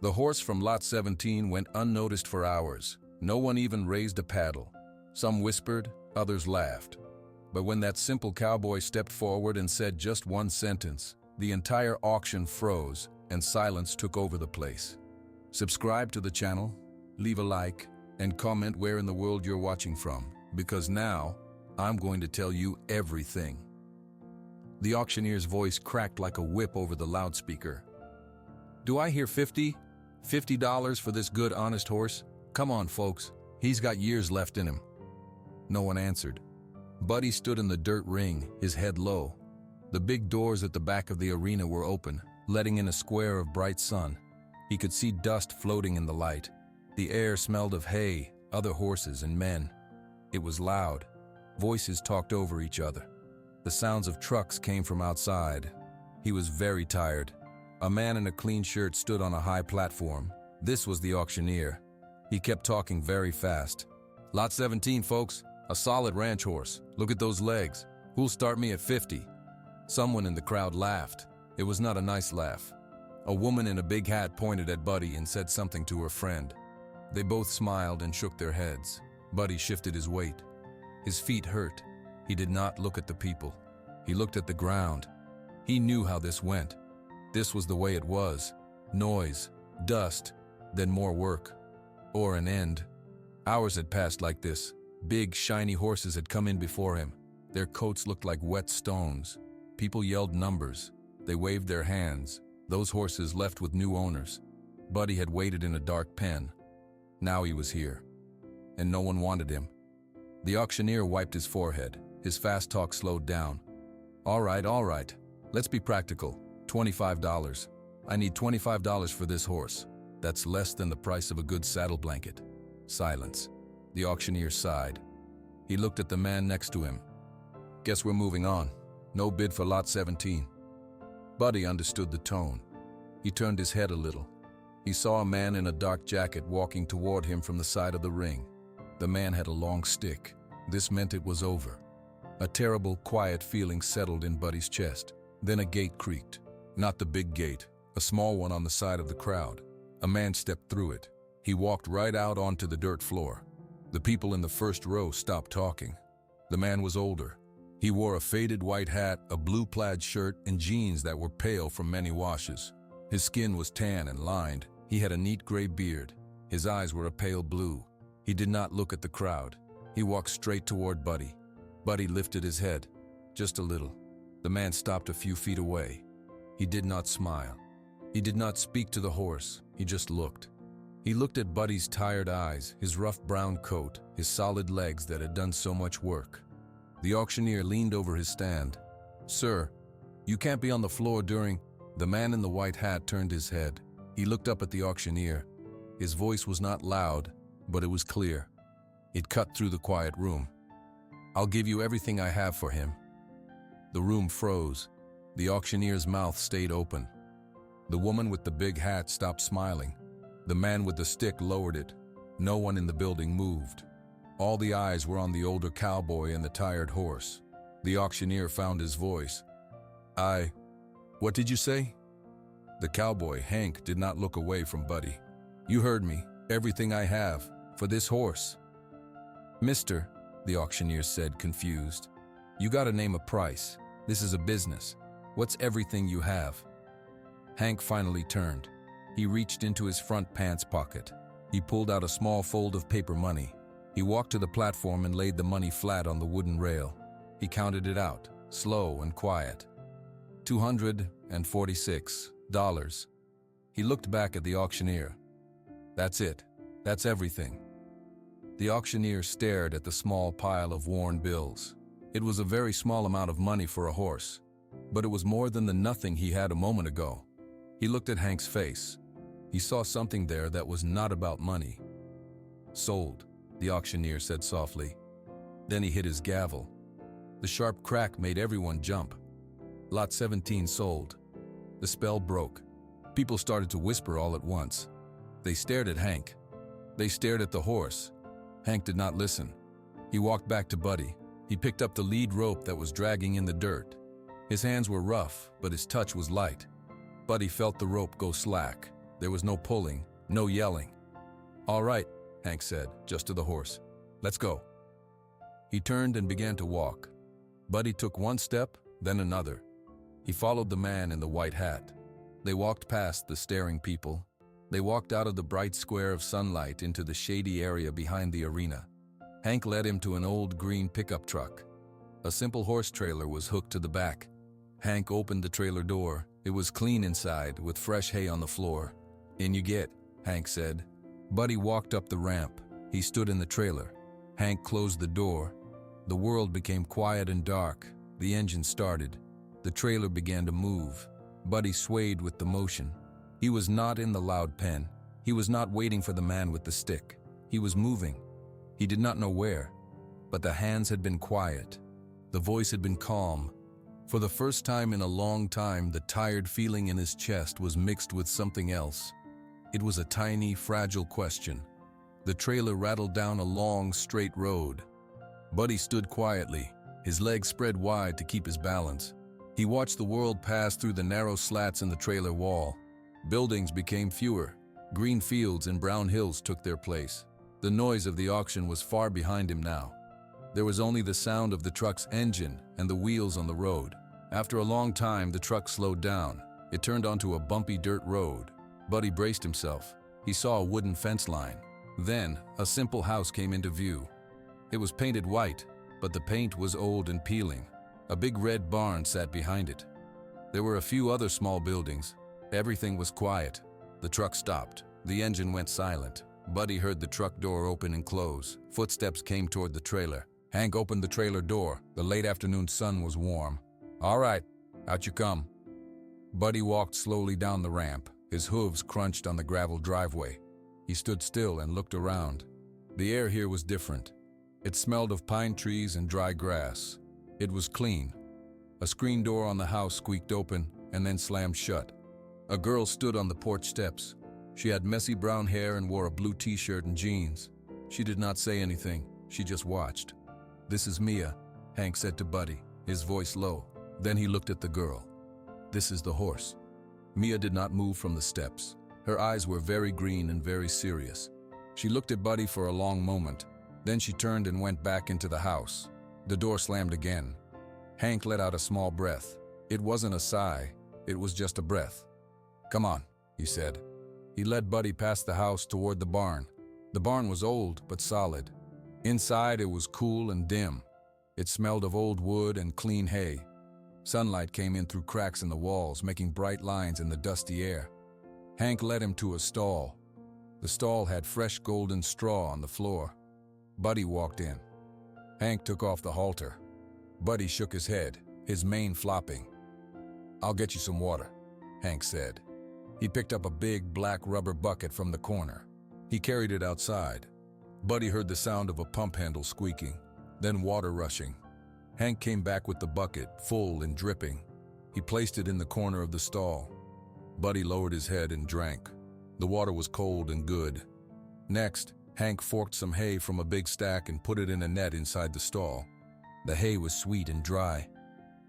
The horse from lot 17 went unnoticed for hours. No one even raised a paddle. Some whispered, others laughed. But when that simple cowboy stepped forward and said just one sentence, the entire auction froze and silence took over the place. Subscribe to the channel, leave a like, and comment where in the world you're watching from, because now I'm going to tell you everything. The auctioneer's voice cracked like a whip over the loudspeaker. Do I hear $50 for this good, honest horse? Come on, folks. He's got years left in him. No one answered. Buddy stood in the dirt ring, his head low. The big doors at the back of the arena were open, letting in a square of bright sun. He could see dust floating in the light. The air smelled of hay, other horses, and men. It was loud. Voices talked over each other. The sounds of trucks came from outside. He was very tired. A man in a clean shirt stood on a high platform. This was the auctioneer. He kept talking very fast. Lot 17, folks. A solid ranch horse. Look at those legs. Who'll start me at 50? Someone in the crowd laughed. It was not a nice laugh. A woman in a big hat pointed at Buddy and said something to her friend. They both smiled and shook their heads. Buddy shifted his weight. His feet hurt. He did not look at the people. He looked at the ground. He knew how this went. This was the way it was. Noise, dust, then more work. Or an end. Hours had passed like this. Big, shiny horses had come in before him. Their coats looked like wet stones. People yelled numbers. They waved their hands. Those horses left with new owners. Buddy had waited in a dark pen. Now he was here. And no one wanted him. The auctioneer wiped his forehead. His fast talk slowed down. All right. Let's be practical. $25. I need $25 for this horse. That's less than the price of a good saddle blanket. Silence. The auctioneer sighed. He looked at the man next to him. Guess we're moving on. No bid for lot 17. Buddy understood the tone. He turned his head a little. He saw a man in a dark jacket walking toward him from the side of the ring. The man had a long stick. This meant it was over. A terrible, quiet feeling settled in Buddy's chest. Then a gate creaked. Not the big gate, a small one on the side of the crowd. A man stepped through it. He walked right out onto the dirt floor. The people in the first row stopped talking. The man was older. He wore a faded white hat, a blue plaid shirt, and jeans that were pale from many washes. His skin was tan and lined. He had a neat gray beard. His eyes were a pale blue. He did not look at the crowd. He walked straight toward Buddy. Buddy lifted his head, just a little. The man stopped a few feet away. He did not smile. He did not speak to the horse. He just looked. He looked at Buddy's tired eyes, his rough brown coat, his solid legs that had done so much work. The auctioneer leaned over his stand. Sir, you can't be on the floor during... The man in the white hat turned his head. He looked up at the auctioneer. His voice was not loud, but it was clear. It cut through the quiet room. I'll give you everything I have for him. The room froze. The auctioneer's mouth stayed open. The woman with the big hat stopped smiling. The man with the stick lowered it. No one in the building moved. All the eyes were on the older cowboy and the tired horse. The auctioneer found his voice. What did you say? The cowboy, Hank, did not look away from Buddy. You heard me. Everything I have. For this horse. Mister, the auctioneer said, confused. You gotta name a price. This is a business. What's everything you have? Hank finally turned. He reached into his front pants pocket. He pulled out a small fold of paper money. He walked to the platform and laid the money flat on the wooden rail. He counted it out, slow and quiet. $246. He looked back at the auctioneer. That's it. That's everything. The auctioneer stared at the small pile of worn bills. It was a very small amount of money for a horse, but it was more than the nothing he had a moment ago. He looked at Hank's face. He saw something there that was not about money. Sold, the auctioneer said softly. Then he hit his gavel. The sharp crack made everyone jump. Lot 17 sold. The spell broke. People started to whisper all at once. They stared at Hank. They stared at the horse. Hank did not listen. He walked back to Buddy. He picked up the lead rope that was dragging in the dirt. His hands were rough, but his touch was light. Buddy felt the rope go slack. There was no pulling, no yelling. "All right," Hank said, just to the horse. "Let's go." He turned and began to walk. Buddy took one step, then another. He followed the man in the white hat. They walked past the staring people. They walked out of the bright square of sunlight into the shady area behind the arena. Hank led him to an old green pickup truck. A simple horse trailer was hooked to the back. Hank opened the trailer door. It was clean inside, with fresh hay on the floor. "In you get," Hank said. Buddy walked up the ramp. He stood in the trailer. Hank closed the door. The world became quiet and dark. The engine started. The trailer began to move. Buddy swayed with the motion. He was not in the loud pen. He was not waiting for the man with the stick. He was moving. He did not know where. But the hands had been quiet. The voice had been calm. For the first time in a long time, the tired feeling in his chest was mixed with something else. It was a tiny, fragile question. The trailer rattled down a long, straight road. Buddy stood quietly, his legs spread wide to keep his balance. He watched the world pass through the narrow slats in the trailer wall. Buildings became fewer. Green fields and brown hills took their place. The noise of the auction was far behind him now. There was only the sound of the truck's engine and the wheels on the road. After a long time, the truck slowed down. It turned onto a bumpy dirt road. Buddy braced himself. He saw a wooden fence line. Then, a simple house came into view. It was painted white, but the paint was old and peeling. A big red barn sat behind it. There were a few other small buildings. Everything was quiet. The truck stopped. The engine went silent. Buddy heard the truck door open and close. Footsteps came toward the trailer. Hank opened the trailer door. The late afternoon sun was warm. "All right, out you come." Buddy walked slowly down the ramp. His hooves crunched on the gravel driveway. He stood still and looked around. The air here was different. It smelled of pine trees and dry grass. It was clean. A screen door on the house squeaked open and then slammed shut. A girl stood on the porch steps. She had messy brown hair and wore a blue t-shirt and jeans. She did not say anything. She just watched. "This is Mia," Hank said to Buddy, his voice low. Then he looked at the girl. "This is the horse." Mia did not move from the steps. Her eyes were very green and very serious. She looked at Buddy for a long moment. Then she turned and went back into the house. The door slammed again. Hank let out a small breath. It wasn't a sigh. It was just a breath. "Come on," he said. He led Buddy past the house toward the barn. The barn was old but solid. Inside it was cool and dim. It smelled of old wood and clean hay. Sunlight came in through cracks in the walls, making bright lines in the dusty air. Hank led him to a stall. The stall had fresh golden straw on the floor. Buddy walked in. Hank took off the halter. Buddy shook his head, his mane flopping. "I'll get you some water," Hank said. He picked up a big black rubber bucket from the corner. He carried it outside. Buddy heard the sound of a pump handle squeaking, then water rushing. Hank came back with the bucket, full and dripping. He placed it in the corner of the stall. Buddy lowered his head and drank. The water was cold and good. Next, Hank forked some hay from a big stack and put it in a net inside the stall. The hay was sweet and dry.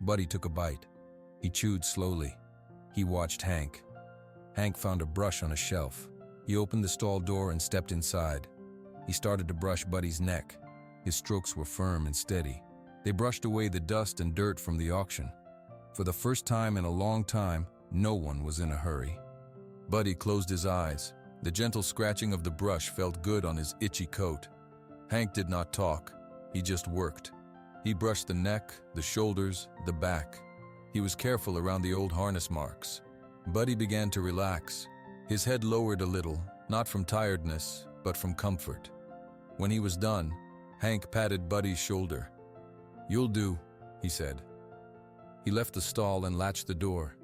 Buddy took a bite. He chewed slowly. He watched Hank. Hank found a brush on a shelf. He opened the stall door and stepped inside. He started to brush Buddy's neck. His strokes were firm and steady. They brushed away the dust and dirt from the auction. For the first time in a long time, no one was in a hurry. Buddy closed his eyes. The gentle scratching of the brush felt good on his itchy coat. Hank did not talk. He just worked. He brushed the neck, the shoulders, the back. He was careful around the old harness marks. Buddy began to relax. His head lowered a little, not from tiredness, but from comfort. When he was done, Hank patted Buddy's shoulder. "You'll do," he said. He left the stall and latched the door.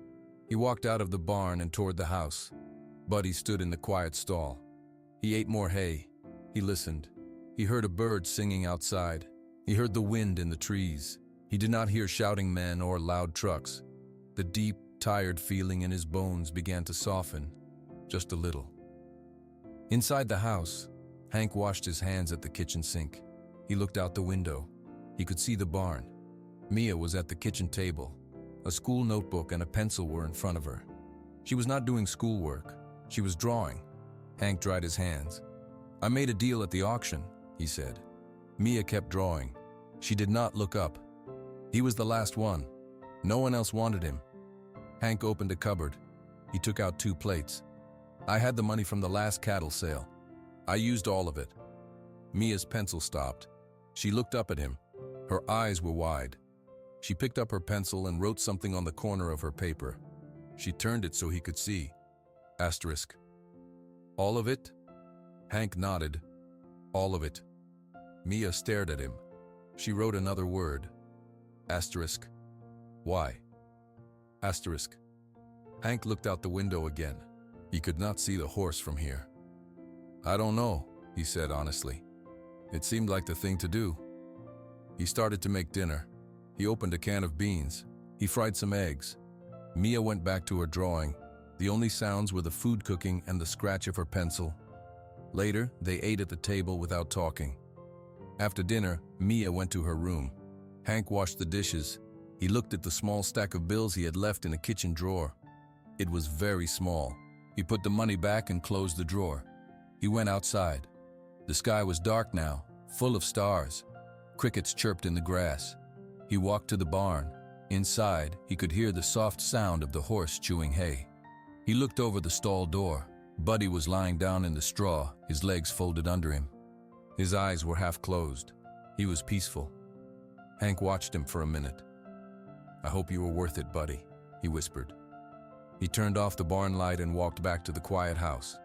He walked out of the barn and toward the house. Buddy stood in the quiet stall. He ate more hay. He listened. He heard a bird singing outside. He heard the wind in the trees. He did not hear shouting men or loud trucks. The deep, tired feeling in his bones began to soften, just a little. Inside the house, Hank washed his hands at the kitchen sink. He looked out the window. He could see the barn. Mia was at the kitchen table. A school notebook and a pencil were in front of her. She was not doing schoolwork. She was drawing. Hank dried his hands. "I made a deal at the auction," he said. Mia kept drawing. She did not look up. He was the last one. No one else wanted him. Hank opened a cupboard. He took out 2 plates. "I had the money from the last cattle sale. I used all of it." Mia's pencil stopped. She looked up at him. Her eyes were wide. She picked up her pencil and wrote something on the corner of her paper. She turned it so he could see. Asterisk. "All of it?" Hank nodded. "All of it." Mia stared at him. She wrote another word. Asterisk. "Why?" Asterisk. Hank looked out the window again. He could not see the horse from here. "I don't know," he said honestly. "It seemed like the thing to do." He started to make dinner. He opened a can of beans. He fried some eggs. Mia went back to her drawing. The only sounds were the food cooking and the scratch of her pencil. Later, they ate at the table without talking. After dinner, Mia went to her room. Hank washed the dishes. He looked at the small stack of bills he had left in a kitchen drawer. It was very small. He put the money back and closed the drawer. He went outside. The sky was dark now, full of stars. Crickets chirped in the grass. He walked to the barn. Inside, he could hear the soft sound of the horse chewing hay. He looked over the stall door. Buddy was lying down in the straw, his legs folded under him. His eyes were half closed. He was peaceful. Hank watched him for a minute. "I hope you were worth it, Buddy," he whispered. He turned off the barn light and walked back to the quiet house.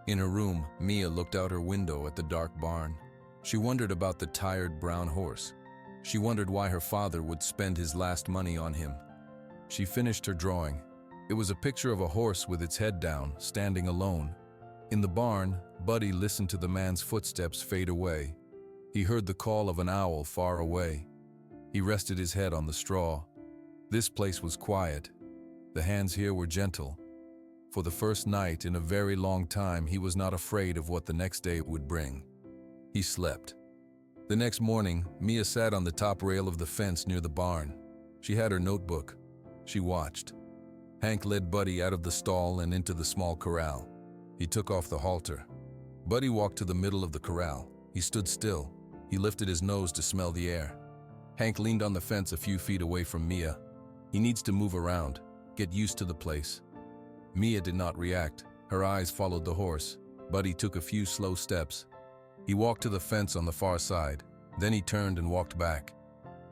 In her room, Mia looked out her window at the dark barn. She wondered about the tired brown horse. She wondered why her father would spend his last money on him. She finished her drawing. It was a picture of a horse with its head down, standing alone. In the barn, Buddy listened to the man's footsteps fade away. He heard the call of an owl far away. He rested his head on the straw. This place was quiet. The hands here were gentle. For the first night in a very long time, he was not afraid of what the next day would bring. He slept. The next morning, Mia sat on the top rail of the fence near the barn. She had her notebook. She watched. Hank led Buddy out of the stall and into the small corral. He took off the halter. Buddy walked to the middle of the corral. He stood still. He lifted his nose to smell the air. Hank leaned on the fence a few feet away from Mia. He needs to move around, get used to the place. Mia did not react. Her eyes followed the horse. Buddy took a few slow steps. He walked to the fence on the far side. Then he turned and walked back.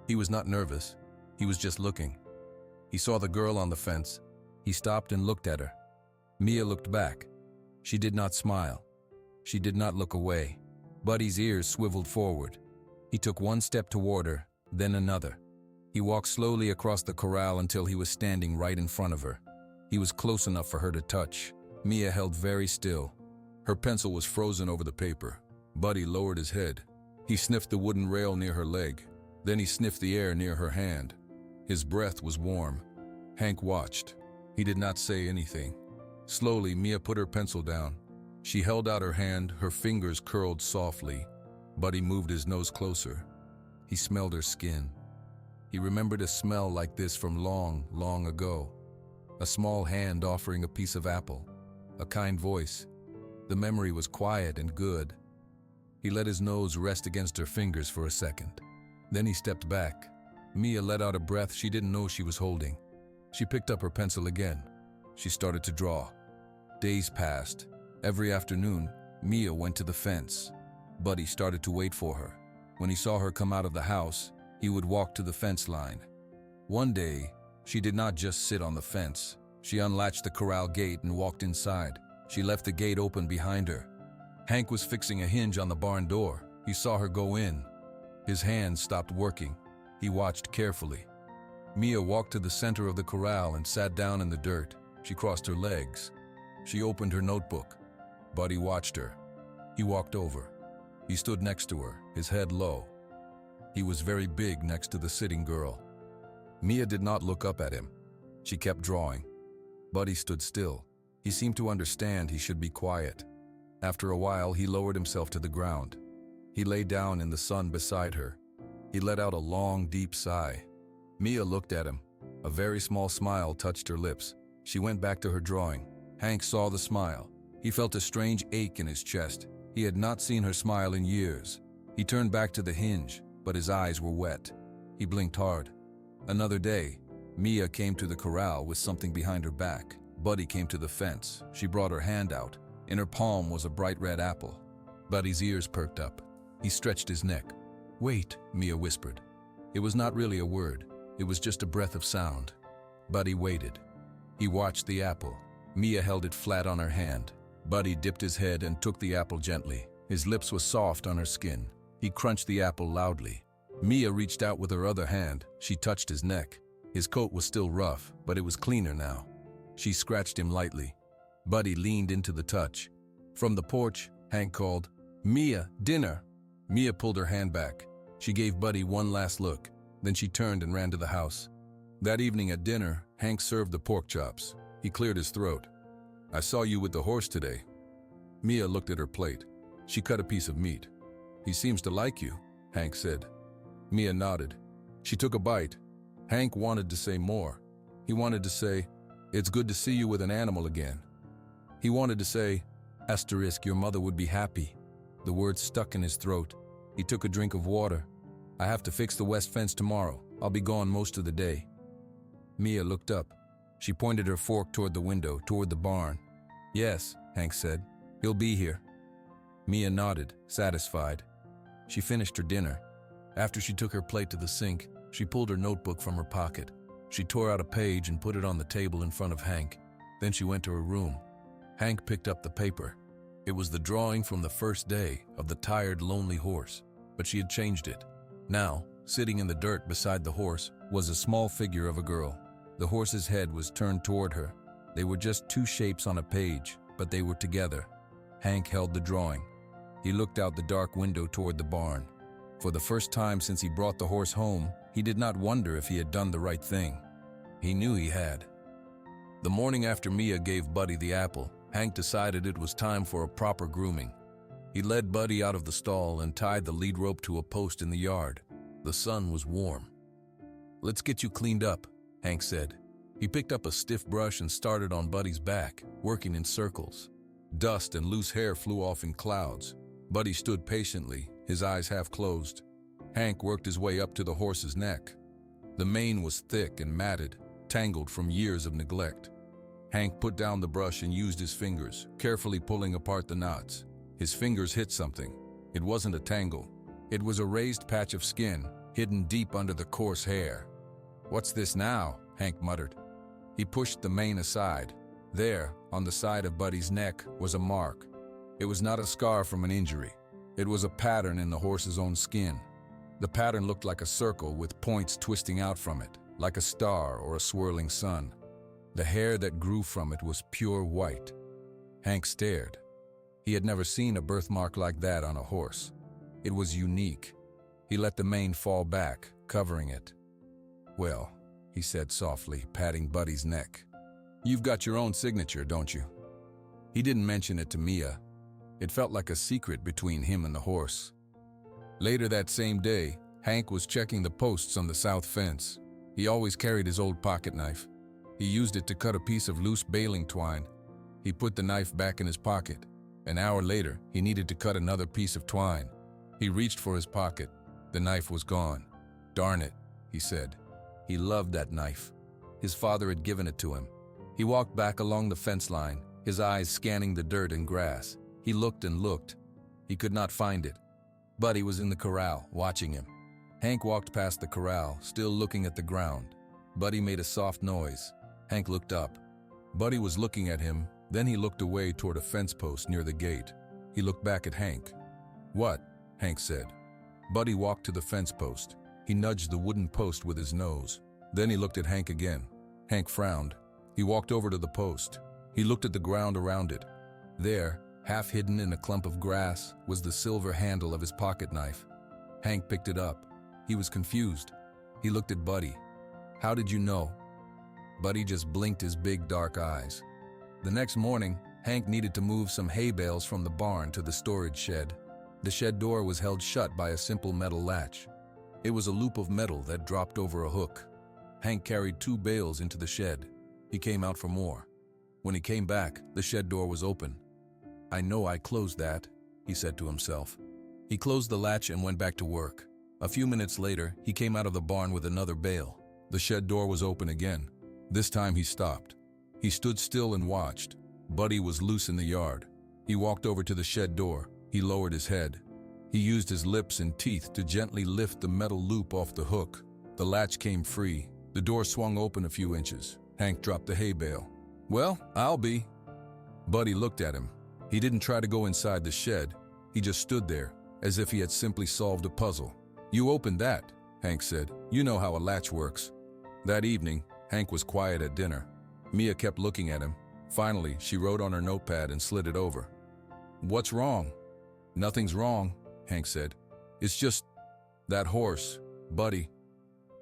He was not nervous. He was just looking. He saw the girl on the fence. He stopped and looked at her. Mia looked back. She did not smile. She did not look away. Buddy's ears swiveled forward. He took one step toward her, then another. He walked slowly across the corral until he was standing right in front of her. He was close enough for her to touch. Mia held very still. Her pencil was frozen over the paper. Buddy lowered his head. He sniffed the wooden rail near her leg. Then he sniffed the air near her hand. His breath was warm. Hank watched. He did not say anything. Slowly, Mia put her pencil down. She held out her hand, her fingers curled softly. Buddy moved his nose closer. He smelled her skin. He remembered a smell like this from long, long ago. A small hand offering a piece of apple. A kind voice. The memory was quiet and good. He let his nose rest against her fingers for a second. Then he stepped back. Mia let out a breath she didn't know she was holding. She picked up her pencil again. She started to draw. Days passed. Every afternoon, Mia went to the fence. Buddy started to wait for her. When he saw her come out of the house, he would walk to the fence line. One day, she did not just sit on the fence. She unlatched the corral gate and walked inside. She left the gate open behind her. Hank was fixing a hinge on the barn door. He saw her go in. His hands stopped working. He watched carefully. Mia walked to the center of the corral and sat down in the dirt. She crossed her legs. She opened her notebook. Buddy watched her. He walked over. He stood next to her, his head low. He was very big next to the sitting girl. Mia did not look up at him. She kept drawing. Buddy stood still. He seemed to understand he should be quiet. After a while, he lowered himself to the ground. He lay down in the sun beside her. He let out a long, deep sigh. Mia looked at him. A very small smile touched her lips. She went back to her drawing. Hank saw the smile. He felt a strange ache in his chest. He had not seen her smile in years. He turned back to the hinge, but his eyes were wet. He blinked hard. Another day, Mia came to the corral with something behind her back. Buddy came to the fence. She brought her hand out. In her palm was a bright red apple. Buddy's ears perked up. He stretched his neck. "Wait," Mia whispered. It was not really a word. It was just a breath of sound. Buddy waited. He watched the apple. Mia held it flat on her hand. Buddy dipped his head and took the apple gently. His lips were soft on her skin. He crunched the apple loudly. Mia reached out with her other hand. She touched his neck. His coat was still rough, but it was cleaner now. She scratched him lightly. Buddy leaned into the touch. From the porch, Hank called, "Mia, dinner!" Mia pulled her hand back. She gave Buddy one last look. Then she turned and ran to the house. That evening at dinner, Hank served the pork chops. He cleared his throat. "I saw you with the horse today." Mia looked at her plate. She cut a piece of meat. "He seems to like you," Hank said. Mia nodded. She took a bite. Hank wanted to say more. He wanted to say, "It's good to see you with an animal again." He wanted to say, "Your mother would be happy." The words stuck in his throat. He took a drink of water. "I have to fix the west fence tomorrow. I'll be gone most of the day." Mia looked up. She pointed her fork toward the window, toward the barn. "Yes," Hank said. "He'll be here." Mia nodded, satisfied. She finished her dinner. After she took her plate to the sink, she pulled her notebook from her pocket. She tore out a page and put it on the table in front of Hank. Then she went to her room. Hank picked up the paper. It was the drawing from the first day of the tired, lonely horse, but she had changed it. Now, sitting in the dirt beside the horse, was a small figure of a girl. The horse's head was turned toward her. They were just two shapes on a page, but they were together. Hank held the drawing. He looked out the dark window toward the barn. For the first time since he brought the horse home, he did not wonder if he had done the right thing. He knew he had. The morning after Mia gave Buddy the apple, Hank decided it was time for a proper grooming. He led Buddy out of the stall and tied the lead rope to a post in the yard. The sun was warm. "Let's get you cleaned up," Hank said. He picked up a stiff brush and started on Buddy's back, working in circles. Dust and loose hair flew off in clouds. Buddy stood patiently, his eyes half closed. Hank worked his way up to the horse's neck. The mane was thick and matted, tangled from years of neglect. Hank put down the brush and used his fingers, carefully pulling apart the knots. His fingers hit something. It wasn't a tangle. It was a raised patch of skin, hidden deep under the coarse hair. "What's this now?" Hank muttered. He pushed the mane aside. There, on the side of Buddy's neck, was a mark. It was not a scar from an injury. It was a pattern in the horse's own skin. The pattern looked like a circle with points twisting out from it, like a star or a swirling sun. The hair that grew from it was pure white. Hank stared. He had never seen a birthmark like that on a horse. It was unique. He let the mane fall back, covering it. "Well," he said softly, patting Buddy's neck. "You've got your own signature, don't you?" He didn't mention it to Mia. It felt like a secret between him and the horse. Later that same day, Hank was checking the posts on the south fence. He always carried his old pocket knife. He used it to cut a piece of loose baling twine. He put the knife back in his pocket. An hour later, he needed to cut another piece of twine. He reached for his pocket. The knife was gone. "Darn it," he said. He loved that knife. His father had given it to him. He walked back along the fence line, his eyes scanning the dirt and grass. He looked and looked. He could not find it. Buddy was in the corral, watching him. Hank walked past the corral, still looking at the ground. Buddy made a soft noise. Hank looked up. Buddy was looking at him, then he looked away toward a fence post near the gate. He looked back at Hank. "What?" Hank said. Buddy walked to the fence post. He nudged the wooden post with his nose. Then he looked at Hank again. Hank frowned. He walked over to the post. He looked at the ground around it. There, half hidden in a clump of grass, was the silver handle of his pocket knife. Hank picked it up. He was confused. He looked at Buddy. "How did you know?" Buddy just blinked his big dark eyes. The next morning, Hank needed to move some hay bales from the barn to the storage shed. The shed door was held shut by a simple metal latch. It was a loop of metal that dropped over a hook. Hank carried 2 bales into the shed. He came out for more. When he came back, the shed door was open. "I know I closed that," he said to himself. He closed the latch and went back to work. A few minutes later, he came out of the barn with another bale. The shed door was open again. This time he stopped. He stood still and watched. Buddy was loose in the yard. He walked over to the shed door. He lowered his head. He used his lips and teeth to gently lift the metal loop off the hook. The latch came free. The door swung open a few inches. Hank dropped the hay bale. "Well, I'll be." Buddy looked at him. He didn't try to go inside the shed. He just stood there, as if he had simply solved a puzzle. "You opened that," Hank said. "You know how a latch works." That evening, Hank was quiet at dinner. Mia kept looking at him. Finally, she wrote on her notepad and slid it over. "What's wrong?" "Nothing's wrong," Hank said. "It's just that horse, Buddy."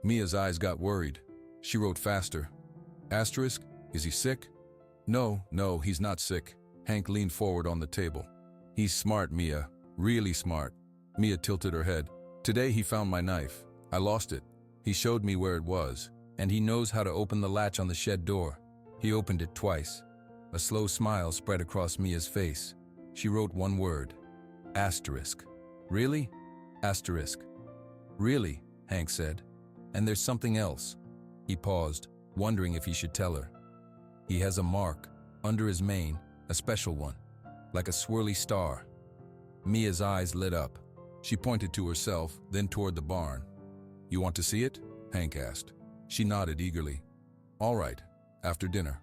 Mia's eyes got worried. She wrote faster. "Asterisk, is he sick?" No, he's not sick." Hank leaned forward on the table. "He's smart, Mia. Really smart." Mia tilted her head. "Today he found my knife. I lost it. He showed me where it was. And he knows how to open the latch on the shed door. He opened it twice." A slow smile spread across Mia's face. She wrote one word. "Asterisk." "Really?" "Asterisk." "Really," Hank said. "And there's something else." He paused, wondering if he should tell her. "He has a mark, under his mane, a special one, like a swirly star." Mia's eyes lit up. She pointed to herself, then toward the barn. "You want to see it?" Hank asked. She nodded eagerly. "All right, after dinner."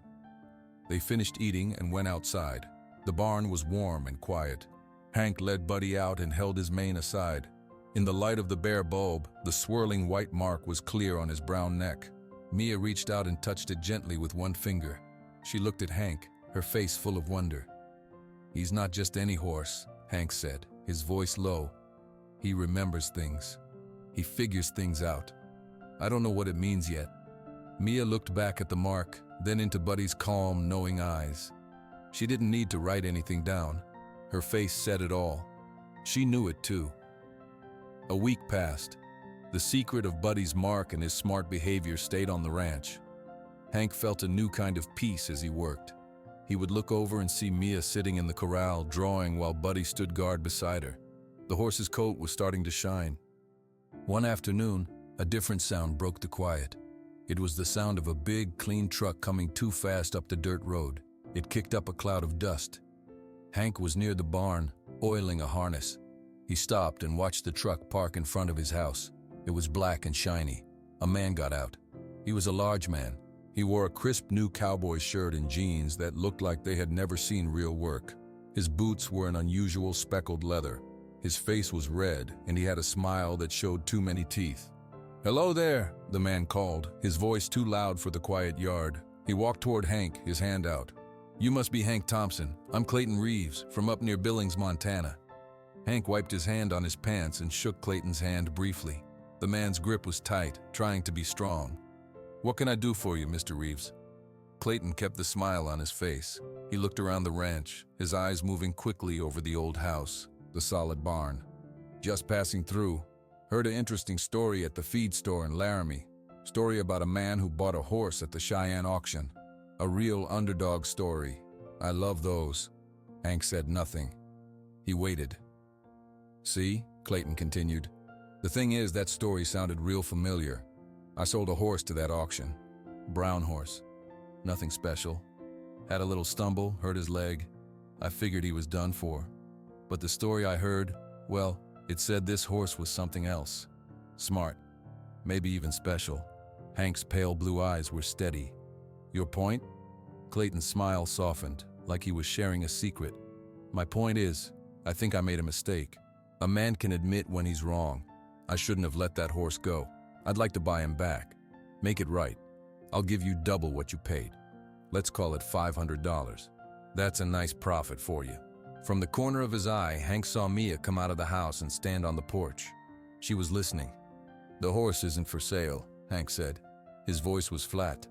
They finished eating and went outside. The barn was warm and quiet. Hank led Buddy out and held his mane aside. In the light of the bare bulb, the swirling white mark was clear on his brown neck. Mia reached out and touched it gently with one finger. She looked at Hank, her face full of wonder. "He's not just any horse," Hank said, his voice low. "He remembers things. He figures things out. I don't know what it means yet." Mia looked back at the mark, then into Buddy's calm, knowing eyes. She didn't need to write anything down. Her face said it all. She knew it too. A week passed. The secret of Buddy's mark and his smart behavior stayed on the ranch. Hank felt a new kind of peace as he worked. He would look over and see Mia sitting in the corral, drawing while Buddy stood guard beside her. The horse's coat was starting to shine. One afternoon, a different sound broke the quiet. It was the sound of a big, clean truck coming too fast up the dirt road. It kicked up a cloud of dust. Hank was near the barn, oiling a harness. He stopped and watched the truck park in front of his house. It was black and shiny. A man got out. He was a large man. He wore a crisp new cowboy shirt and jeans that looked like they had never seen real work. His boots were an unusual speckled leather. His face was red, and he had a smile that showed too many teeth. "Hello there," the man called, his voice too loud for the quiet yard. He walked toward Hank, his hand out. "You must be Hank Thompson. I'm Clayton Reeves, from up near Billings, Montana." Hank wiped his hand on his pants and shook Clayton's hand briefly. The man's grip was tight, trying to be strong. "What can I do for you, Mr. Reeves?" Clayton kept the smile on his face. He looked around the ranch, his eyes moving quickly over the old house, the solid barn. "Just passing through. Heard an interesting story at the feed store in Laramie. Story about a man who bought a horse at the Cheyenne auction. A real underdog story. I love those." Hank said nothing. He waited. "See," Clayton continued. "The thing is, that story sounded real familiar. I sold a horse to that auction. Brown horse. Nothing special. Had a little stumble, hurt his leg. I figured he was done for. But the story I heard, well, it said this horse was something else. Smart. Maybe even special." Hank's pale blue eyes were steady. "Your point?" Clayton's smile softened, like he was sharing a secret. "My point is, I think I made a mistake. A man can admit when he's wrong. I shouldn't have let that horse go. I'd like to buy him back. Make it right. I'll give you double what you paid. Let's call it $500. That's a nice profit for you." From the corner of his eye, Hank saw Mia come out of the house and stand on the porch. She was listening. "The horse isn't for sale," Hank said. His voice was flat.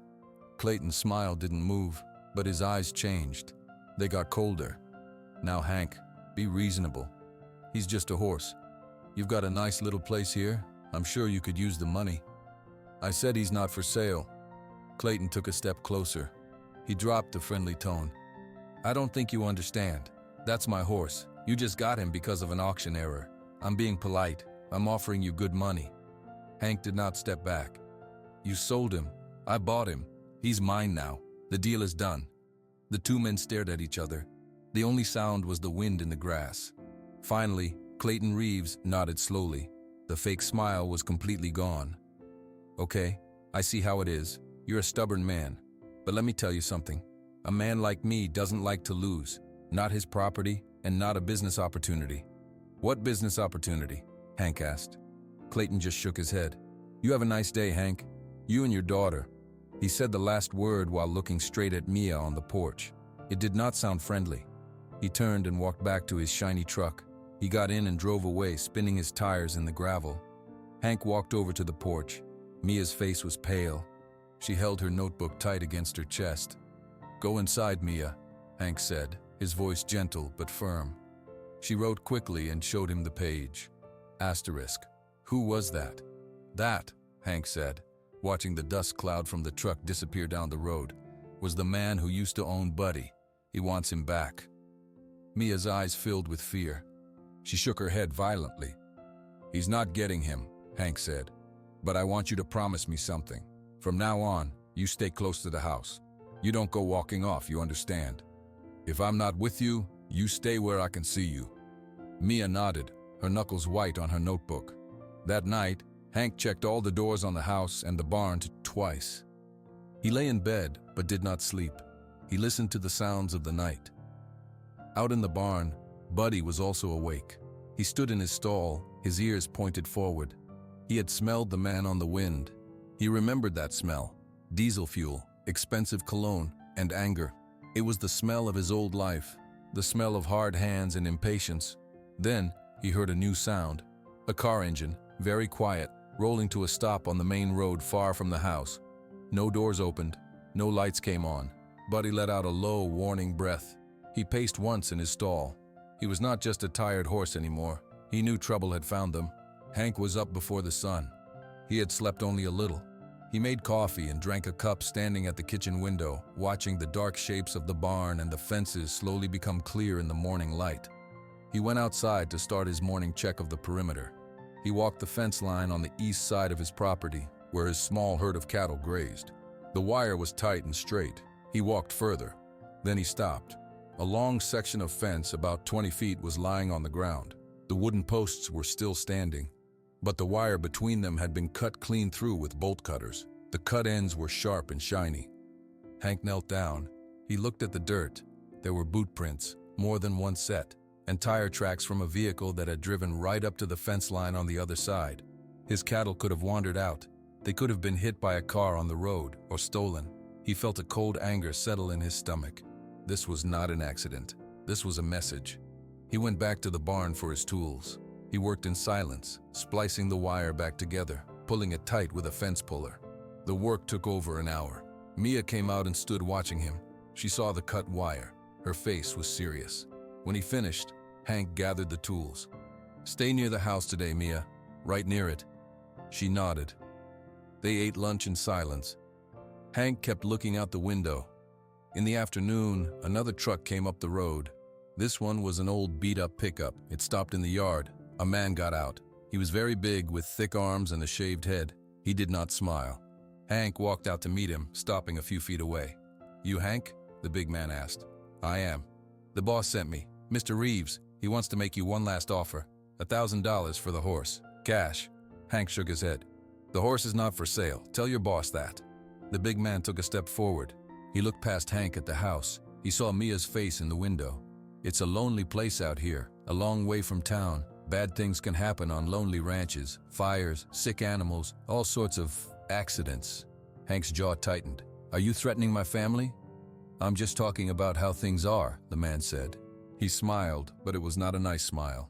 Clayton's smile didn't move, but his eyes changed. They got colder. "Now, Hank, be reasonable. He's just a horse. You've got a nice little place here. I'm sure you could use the money." "I said he's not for sale." Clayton took a step closer. He dropped a friendly tone. I don't think you understand. That's my horse. You just got him because of an auction error. I'm being polite. I'm offering you good money. Hank did not step back. You sold him. I bought him. He's mine now. The deal is done. The two men stared at each other. The only sound was the wind in the grass. Finally, Clayton Reeves nodded slowly. The fake smile was completely gone. Okay, I see how it is. You're a stubborn man. But let me tell you something. A man like me doesn't like to lose. Not his property and not a business opportunity. What business opportunity? Hank asked. Clayton just shook his head. You have a nice day, Hank. You and your daughter. He said the last word while looking straight at Mia on the porch. It did not sound friendly. He turned and walked back to his shiny truck. He got in and drove away, spinning his tires in the gravel. Hank walked over to the porch. Mia's face was pale. She held her notebook tight against her chest. Go inside, Mia, Hank said, his voice gentle but firm. She wrote quickly and showed him the page. Asterisk. Who was that? That, Hank said, watching the dust cloud from the truck disappear down the road, was the man who used to own Buddy. He wants him back. Mia's eyes filled with fear. She shook her head violently. He's not getting him, Hank said. But I want you to promise me something. From now on, you stay close to the house. You don't go walking off, you understand? If I'm not with you, you stay where I can see you. Mia nodded, her knuckles white on her notebook. That night, Hank checked all the doors on the house and the barn twice. He lay in bed, but did not sleep. He listened to the sounds of the night. Out in the barn, Buddy was also awake. He stood in his stall, his ears pointed forward. He had smelled the man on the wind. He remembered that smell. Diesel fuel, expensive cologne, and anger. It was the smell of his old life, the smell of hard hands and impatience. Then, he heard a new sound. A car engine, very quiet, rolling to a stop on the main road far from the house. No doors opened, no lights came on. Buddy let out a low, warning breath. He paced once in his stall. He was not just a tired horse anymore. He knew trouble had found them. Hank was up before the sun. He had slept only a little. He made coffee and drank a cup standing at the kitchen window, watching the dark shapes of the barn and the fences slowly become clear in the morning light. He went outside to start his morning check of the perimeter. He walked the fence line on the east side of his property, where his small herd of cattle grazed. The wire was tight and straight. He walked further. Then he stopped. A long section of fence about 20 feet was lying on the ground. The wooden posts were still standing, but the wire between them had been cut clean through with bolt cutters. The cut ends were sharp and shiny. Hank knelt down. He looked at the dirt. There were boot prints, more than one set, and tire tracks from a vehicle that had driven right up to the fence line on the other side. His cattle could have wandered out. They could have been hit by a car on the road or stolen. He felt a cold anger settle in his stomach. This was not an accident. This was a message. He went back to the barn for his tools. He worked in silence, splicing the wire back together, pulling it tight with a fence puller. The work took over an hour. Mia came out and stood watching him. She saw the cut wire. Her face was serious. When he finished, Hank gathered the tools. Stay near the house today, Mia. Right near it. She nodded. They ate lunch in silence. Hank kept looking out the window. In the afternoon, another truck came up the road. This one was an old beat-up pickup. It stopped in the yard. A man got out. He was very big, with thick arms and a shaved head. He did not smile. Hank walked out to meet him, stopping a few feet away. You Hank? The big man asked. I am. The boss sent me. Mr. Reeves, he wants to make you one last offer. $1,000 for the horse. Cash. Hank shook his head. The horse is not for sale. Tell your boss that. The big man took a step forward. He looked past Hank at the house. He saw Mia's face in the window. It's a lonely place out here, a long way from town. Bad things can happen on lonely ranches, fires, sick animals, all sorts of accidents. Hank's jaw tightened. Are you threatening my family? I'm just talking about how things are, the man said. He smiled, but it was not a nice smile.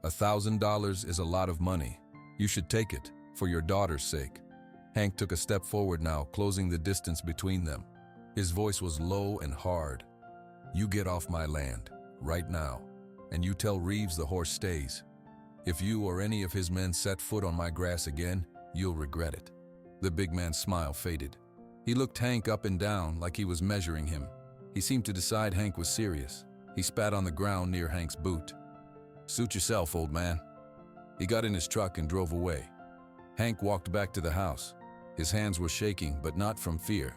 $1,000 is a lot of money. You should take it, for your daughter's sake. Hank took a step forward now, closing the distance between them. His voice was low and hard. You get off my land, right now, and you tell Reeves the horse stays. If you or any of his men set foot on my grass again, you'll regret it. The big man's smile faded. He looked Hank up and down like he was measuring him. He seemed to decide Hank was serious. He spat on the ground near Hank's boot. "Suit yourself, old man." He got in his truck and drove away. Hank walked back to the house. His hands were shaking, but not from fear,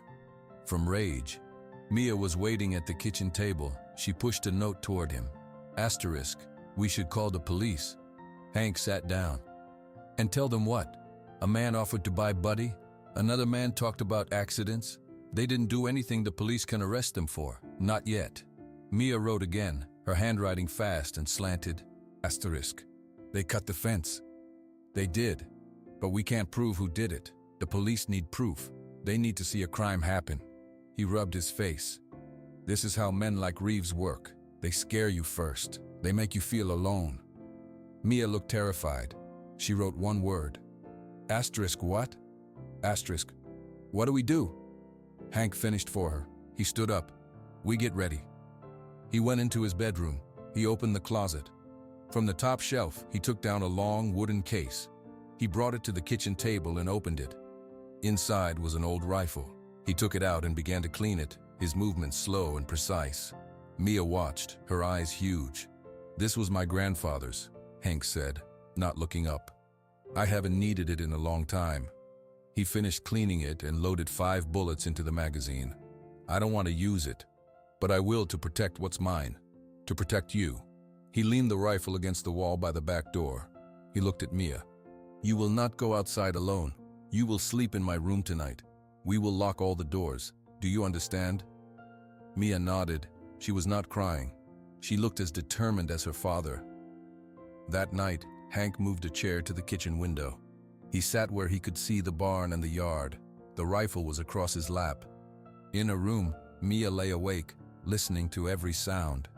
from rage. Mia was waiting at the kitchen table. She pushed a note toward him. Asterisk, "We should call the police." Hank sat down. "And tell them what? A man offered to buy Buddy? Another man talked about accidents? They didn't do anything the police can arrest them for. Not yet." Mia wrote again, her handwriting fast and slanted. Asterisk, "They cut the fence." "They did. But we can't prove who did it. The police need proof. They need to see a crime happen." He rubbed his face. "This is how men like Reeves work. They scare you first. They make you feel alone." Mia looked terrified. She wrote one word. Asterisk what? Asterisk, "What do we do?" Hank finished for her. He stood up. "We get ready." He went into his bedroom. He opened the closet. From the top shelf, he took down a long wooden case. He brought it to the kitchen table and opened it. Inside was an old rifle. He took it out and began to clean it, his movements slow and precise. Mia watched, her eyes huge. "This was my grandfather's," Hank said, not looking up. "I haven't needed it in a long time." He finished cleaning it and loaded 5 bullets into the magazine. "I don't want to use it, but I will to protect what's mine, to protect you." He leaned the rifle against the wall by the back door. He looked at Mia. "You will not go outside alone. You will sleep in my room tonight. We will lock all the doors. Do you understand?" Mia nodded. She was not crying. She looked as determined as her father. That night, Hank moved a chair to the kitchen window. He sat where he could see the barn and the yard. The rifle was across his lap. In a room, Mia lay awake, listening to every sound.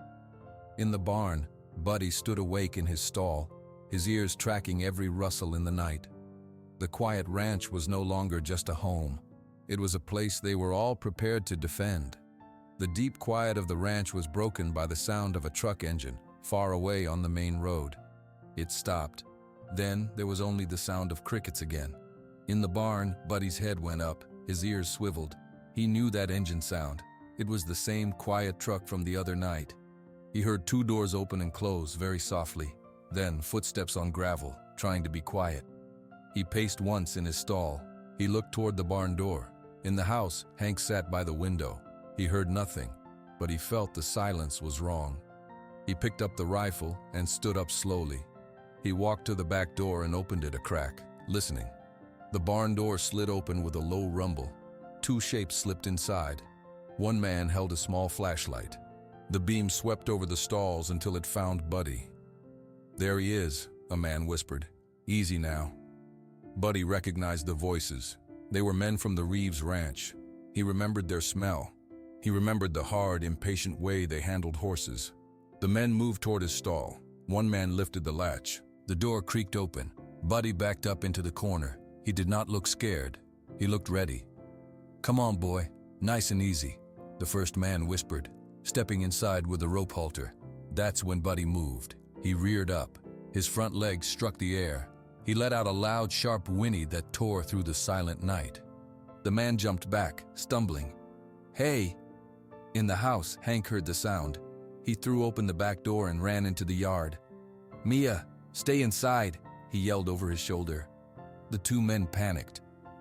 In the barn, Buddy stood awake in his stall, his ears tracking every rustle in the night. The quiet ranch was no longer just a home. It was a place they were all prepared to defend. The deep quiet of the ranch was broken by the sound of a truck engine, far away on the main road. It stopped. Then there was only the sound of crickets again. In the barn, Buddy's head went up, his ears swiveled. He knew that engine sound. It was the same quiet truck from the other night. He heard 2 doors open and close very softly, then footsteps on gravel, trying to be quiet. He paced once in his stall. He looked toward the barn door. In the house, Hank sat by the window. He heard nothing, but he felt the silence was wrong. He picked up the rifle and stood up slowly. He walked to the back door and opened it a crack, listening. The barn door slid open with a low rumble. 2 shapes slipped inside. One man held a small flashlight. The beam swept over the stalls until it found Buddy. "There he is," a man whispered. "Easy now." Buddy recognized the voices. They were men from the Reeves ranch. He remembered their smell. He remembered the hard, impatient way they handled horses. The men moved toward his stall. One man lifted the latch. The door creaked open. Buddy backed up into the corner. He did not look scared. He looked ready. "Come on, boy. Nice and easy," the first man whispered, stepping inside with a rope halter. That's when Buddy moved. He reared up. His front legs struck the air. He let out a loud, sharp whinny that tore through the silent night. The man jumped back, stumbling. "Hey!" In the house, Hank heard the sound. He threw open the back door and ran into the yard. "Mia, stay inside," he yelled over his shoulder. The 2 men panicked.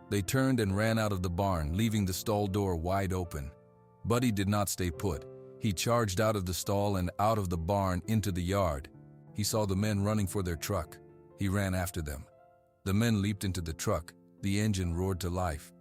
They turned and ran out of the barn, leaving the stall door wide open. Buddy did not stay put. He charged out of the stall and out of the barn into the yard. He saw the men running for their truck. He ran after them. The men leaped into the truck. The engine roared to life.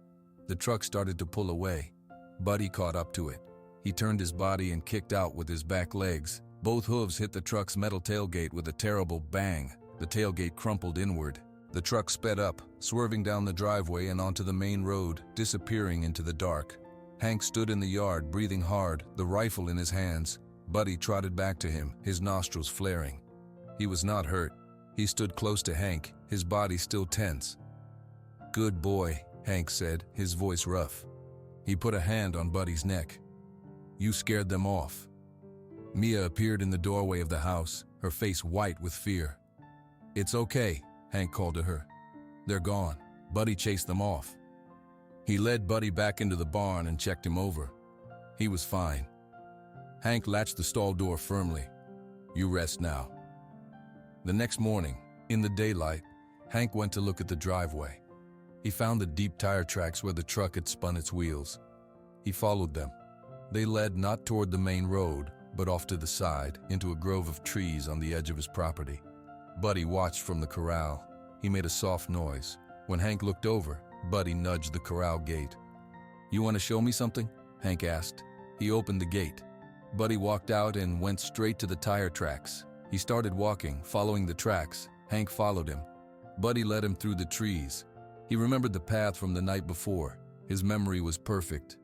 The truck started to pull away. Buddy caught up to it. He turned his body and kicked out with his back legs. Both hooves hit the truck's metal tailgate with a terrible bang. The tailgate crumpled inward. The truck sped up, swerving down the driveway and onto the main road, disappearing into the dark. Hank stood in the yard, breathing hard, the rifle in his hands. Buddy trotted back to him, his nostrils flaring. He was not hurt. He stood close to Hank, his body still tense. "Good boy," Hank said, his voice rough. He put a hand on Buddy's neck. "You scared them off." Mia appeared in the doorway of the house, her face white with fear. "It's okay," Hank called to her. "They're gone." Buddy chased them off. He led Buddy back into the barn and checked him over. He was fine. Hank latched the stall door firmly. "You rest now." The next morning, in the daylight, Hank went to look at the driveway. He found the deep tire tracks where the truck had spun its wheels. He followed them. They led not toward the main road, but off to the side, into a grove of trees on the edge of his property. Buddy watched from the corral. He made a soft noise. When Hank looked over, Buddy nudged the corral gate. "You want to show me something?" Hank asked. He opened the gate. Buddy walked out and went straight to the tire tracks. He started walking, following the tracks. Hank followed him. Buddy led him through the trees. He remembered the path from the night before. His memory was perfect.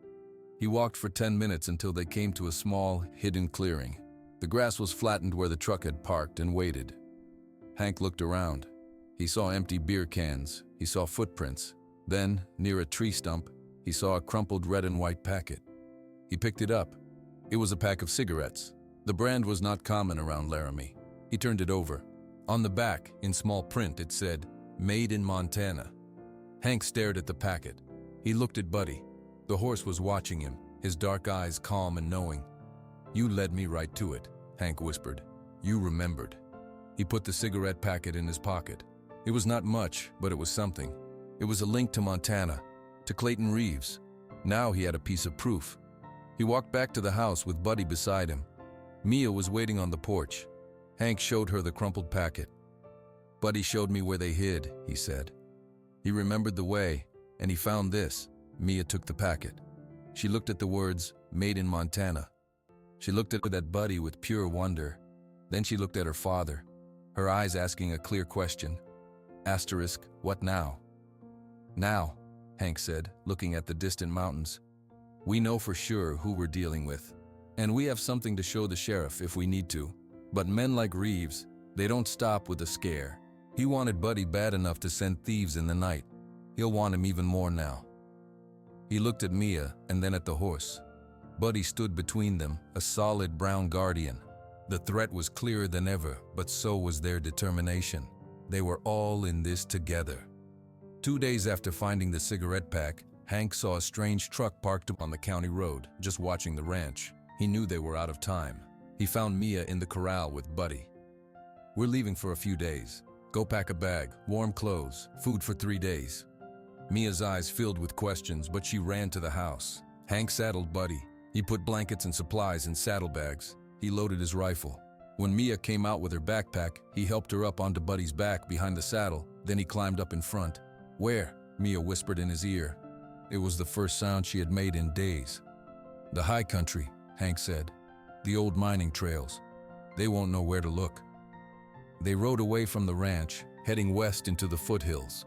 He walked for 10 minutes until they came to a small, hidden clearing. The grass was flattened where the truck had parked and waited. Hank looked around. He saw empty beer cans. He saw footprints. Then, near a tree stump, he saw a crumpled red and white packet. He picked it up. It was a pack of cigarettes. The brand was not common around Laramie. He turned it over. On the back, in small print, it said, "Made in Montana." Hank stared at the packet. He looked at Buddy. The horse was watching him, his dark eyes calm and knowing. "You led me right to it," Hank whispered. "You remembered." He put the cigarette packet in his pocket. It was not much, but it was something. It was a link to Montana, to Clayton Reeves. Now he had a piece of proof. He walked back to the house with Buddy beside him. Mia was waiting on the porch. Hank showed her the crumpled packet. "Buddy showed me where they hid," he said. He remembered the way, and he found this. Mia took the packet. She looked at the words, "Made in Montana." She looked at Buddy with pure wonder. Then she looked at her father, her eyes asking a clear question. Asterisk, what now? "Now," Hank said, looking at the distant mountains. "We know for sure who we're dealing with, and we have something to show the sheriff if we need to. But men like Reeves, they don't stop with a scare. He wanted Buddy bad enough to send thieves in the night. He'll want him even more now." He looked at Mia and then at the horse. Buddy stood between them, a solid brown guardian. The threat was clearer than ever, but so was their determination. They were all in this together. 2 days after finding the cigarette pack, Hank saw a strange truck parked on the county road, just watching the ranch. He knew they were out of time. He found Mia in the corral with Buddy. "We're leaving for a few days. Go pack a bag, warm clothes, food for 3 days." Mia's eyes filled with questions, but she ran to the house. Hank saddled Buddy. He put blankets and supplies in saddlebags. He loaded his rifle. When Mia came out with her backpack, he helped her up onto Buddy's back behind the saddle. Then he climbed up in front. "Where?" Mia whispered in his ear. It was the first sound she had made in days. "The high country," Hank said. "The old mining trails. They won't know where to look." They rode away from the ranch, heading west into the foothills.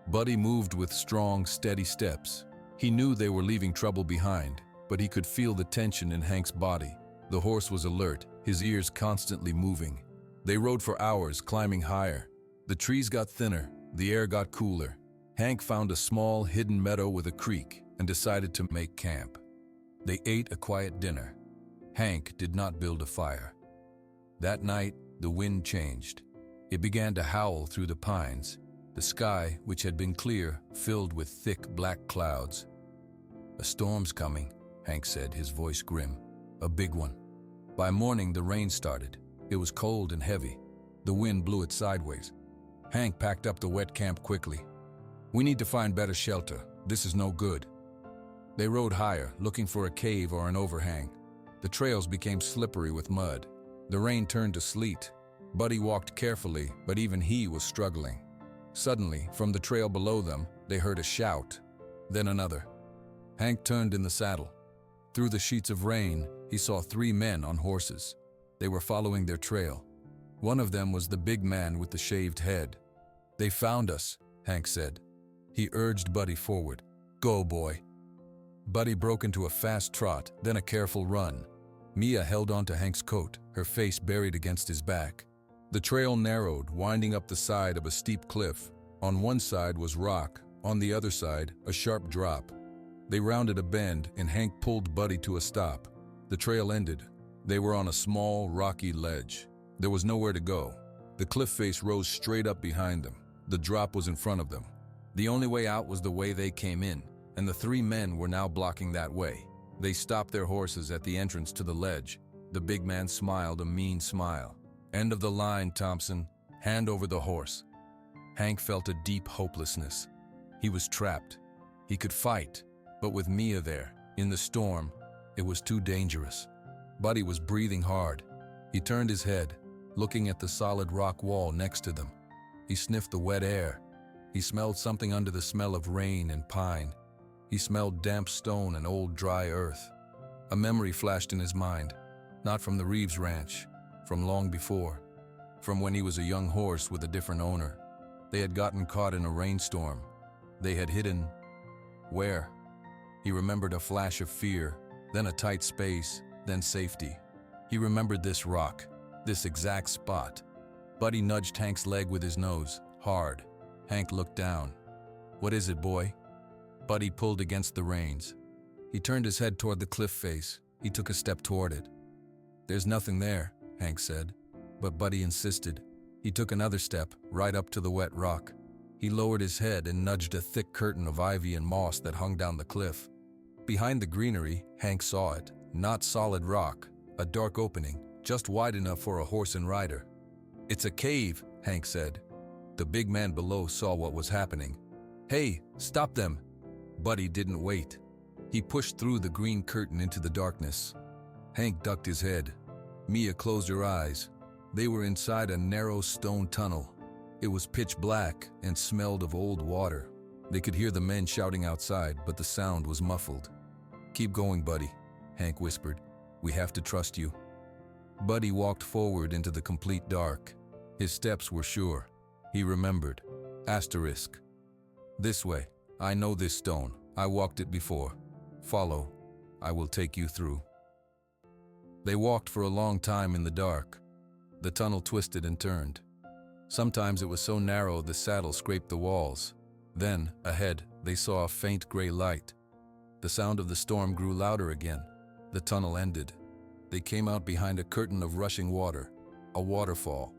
Buddy moved with strong, steady steps. He knew they were leaving trouble behind, but he could feel the tension in Hank's body. The horse was alert, his ears constantly moving. They rode for hours, climbing higher. The trees got thinner, the air got cooler. Hank found a small, hidden meadow with a creek and decided to make camp. They ate a quiet dinner. Hank did not build a fire. That night, the wind changed. It began to howl through the pines. The sky, which had been clear, filled with thick black clouds. "A storm's coming," Hank said, his voice grim. "A big one." By morning, the rain started. It was cold and heavy. The wind blew it sideways. Hank packed up the wet camp quickly. "We need to find better shelter. This is no good." They rode higher, looking for a cave or an overhang. The trails became slippery with mud. The rain turned to sleet. Buddy walked carefully, but even he was struggling. Suddenly, from the trail below them, they heard a shout, then another. Hank turned in the saddle. Through the sheets of rain, he saw 3 men on horses. They were following their trail. One of them was the big man with the shaved head. "They found us," Hank said. He urged Buddy forward. "Go, boy." Buddy broke into a fast trot, then a careful run. Mia held onto Hank's coat, her face buried against his back. The trail narrowed, winding up the side of a steep cliff. On one side was rock, on the other side, a sharp drop. They rounded a bend, and Hank pulled Buddy to a stop. The trail ended. They were on a small, rocky ledge. There was nowhere to go. The cliff face rose straight up behind them. The drop was in front of them. The only way out was the way they came in, and the three men were now blocking that way. They stopped their horses at the entrance to the ledge. The big man smiled a mean smile. "End of the line, Thompson. Hand over the horse." Hank felt a deep hopelessness. He was trapped. He could fight, but with Mia there, in the storm, it was too dangerous. Buddy was breathing hard. He turned his head, looking at the solid rock wall next to them. He sniffed the wet air. He smelled something under the smell of rain and pine. He smelled damp stone and old dry earth. A memory flashed in his mind, not from the Reeves Ranch, from long before, from when he was a young horse with a different owner. They had gotten caught in a rainstorm. They had hidden. Where? He remembered a flash of fear, then a tight space, then safety. He remembered this rock, this exact spot. Buddy nudged Hank's leg with his nose, hard. Hank looked down. "What is it, boy?" Buddy pulled against the reins. He turned his head toward the cliff face. He took a step toward it. "There's nothing there," Hank said. But Buddy insisted. He took another step, right up to the wet rock. He lowered his head and nudged a thick curtain of ivy and moss that hung down the cliff. Behind the greenery, Hank saw it. Not solid rock, a dark opening, just wide enough for a horse and rider. "It's a cave," Hank said. The big man below saw what was happening. "Hey, stop them!" Buddy didn't wait. He pushed through the green curtain into the darkness. Hank ducked his head. Mia closed her eyes. They were inside a narrow stone tunnel. It was pitch black and smelled of old water. They could hear the men shouting outside, but the sound was muffled. "Keep going, Buddy," Hank whispered. "We have to trust you." Buddy walked forward into the complete dark. His steps were sure. He remembered. Asterisk. "This way. I know this stone. I walked it before. Follow. I will take you through." They walked for a long time in the dark. The tunnel twisted and turned. Sometimes it was so narrow the saddle scraped the walls. Then, ahead, they saw a faint gray light. The sound of the storm grew louder again. The tunnel ended. They came out behind a curtain of rushing water, a waterfall.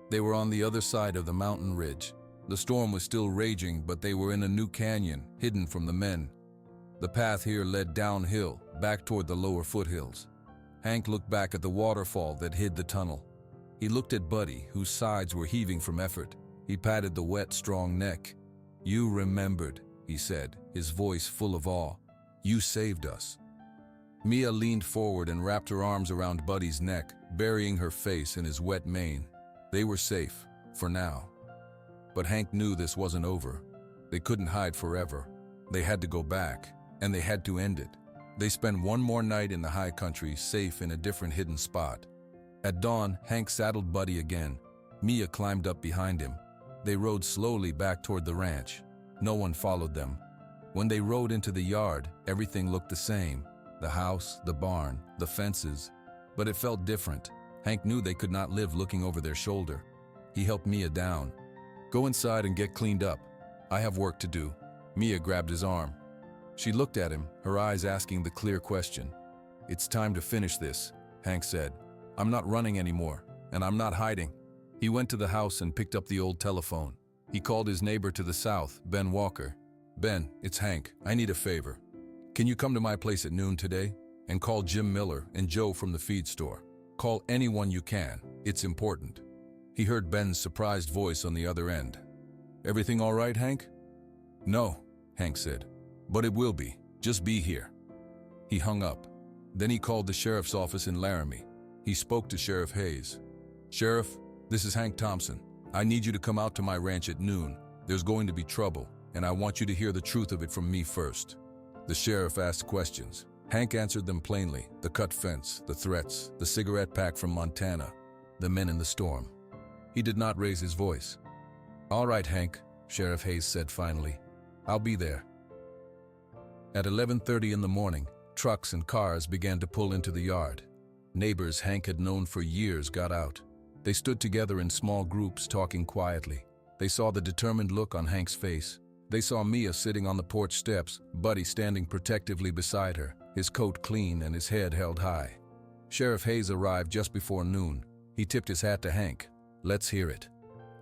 They were on the other side of the mountain ridge. The storm was still raging, but they were in a new canyon, hidden from the men. The path here led downhill, back toward the lower foothills. Hank looked back at the waterfall that hid the tunnel. He looked at Buddy, whose sides were heaving from effort. He patted the wet, strong neck. "You remembered," he said, his voice full of awe. "You saved us." Mia leaned forward and wrapped her arms around Buddy's neck, burying her face in his wet mane. They were safe, for now. But Hank knew this wasn't over. They couldn't hide forever. They had to go back, and they had to end it. They spent one more night in the high country, safe in a different hidden spot. At dawn, Hank saddled Buddy again. Mia climbed up behind him. They rode slowly back toward the ranch. No one followed them. When they rode into the yard, everything looked the same. The house, the barn, the fences. But it felt different. Hank knew they could not live looking over their shoulder. He helped Mia down. "Go inside and get cleaned up. I have work to do." Mia grabbed his arm. She looked at him, her eyes asking the clear question. "It's time to finish this," Hank said. "I'm not running anymore, and I'm not hiding." He went to the house and picked up the old telephone. He called his neighbor to the south, Ben Walker. "Ben, it's Hank. I need a favor. Can you come to my place at noon today? And call Jim Miller and Joe from the feed store. Call anyone you can. It's important." He heard Ben's surprised voice on the other end. "Everything all right, Hank?" "No," Hank said. "But it will be. Just be here." He hung up. Then he called the sheriff's office in Laramie. He spoke to Sheriff Hayes. "Sheriff, this is Hank Thompson. I need you to come out to my ranch at noon. There's going to be trouble, and I want you to hear the truth of it from me first." The sheriff asked questions. Hank answered them plainly. The cut fence, the threats, the cigarette pack from Montana, the men in the storm. He did not raise his voice. "All right, Hank," Sheriff Hayes said finally. "I'll be there." At 11:30 in the morning, trucks and cars began to pull into the yard. Neighbors Hank had known for years got out. They stood together in small groups, talking quietly. They saw the determined look on Hank's face. They saw Mia sitting on the porch steps, Buddy standing protectively beside her, his coat clean and his head held high. Sheriff Hayes arrived just before noon. He tipped his hat to Hank. "Let's hear it."